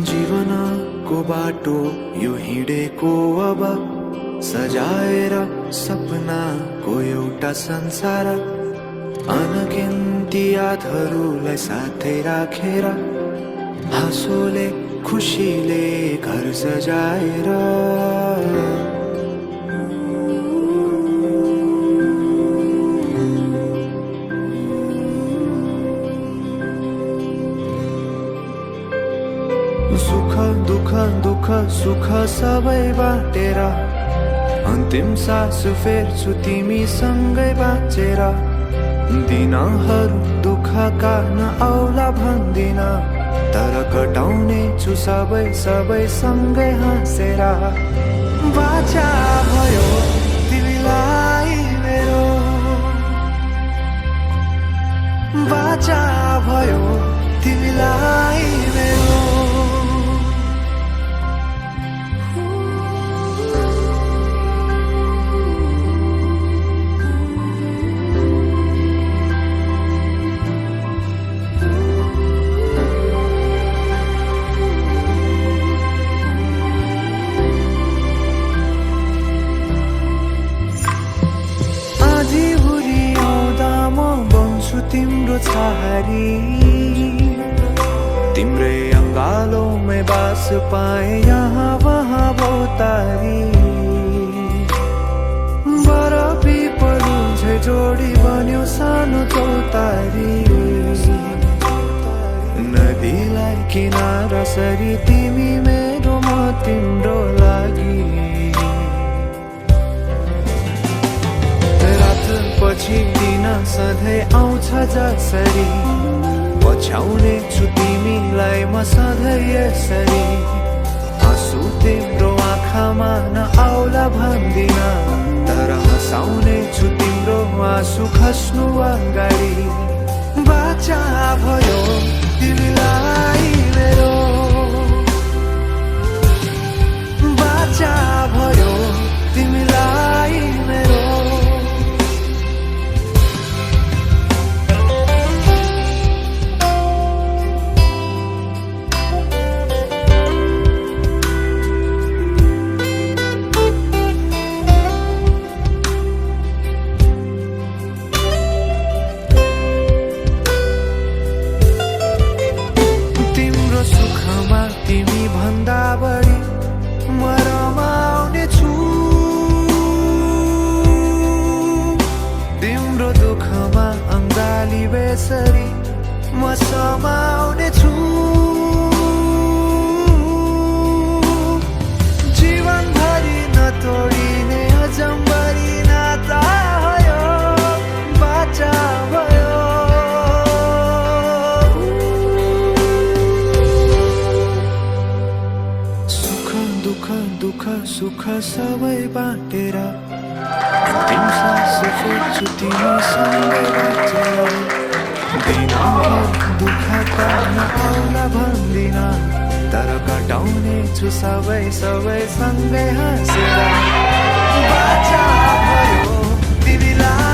जीवनको बाटो यो हिँडेको अब सजाएर सपनाको एउटा संसार अनगिन्ती यादहरूलाई साथै राखेर हाँसोले खुसीले घर सजाएर सुख दुख दुख सुख सबै बाटेर अन्तिम सास फेर्छु तिमीसँगै बाँचेर दिनहरू दुःखका नआउला भन्दिन तर कटाउने छु सबै सबै सँगै हाँसेर बाचा भयो तिमीलाई मेरो बाचा भयो तिमीलाई मेरो तिम्रो छहारी तिम्रै अङ्गालोमै बास पाए यहाँ वहाँ बहुतारी बरफी पलु झै जोडी बन्यो सानो चौतारी नदीलाई किनारा सरी तिमी मेरो म तिम्रो लागि पछि दिन सधैँ आउँछ जसरी पछ्याउने छु तिमीलाई म सधैँ यसरी आँसु तिम्रो आँखामा नआउला भन्दिन तर हँसाउने छु तिम्रो आँसु खस्नु अगाडि बाचा भयो तिमीलाई मेरो बाचा भयो तिमीलाई मेरो तिमी भन्दा बढी म रमाउने छु तिम्रो दुःखमा अङ्गाली बेसरी म समाउने छु जीवनभरि नतोडिने अजम्बरी नाता भयो बाचा भयो दुःख सुख सबै बाटेर अन्तिम सास फेर्छु तिमीसँगै बाँचेर दिनभर दुःखका नआउला भन्दिन तर कटाउने छु सबै सँगै हाँसेर बाचा भयो तिमीलाई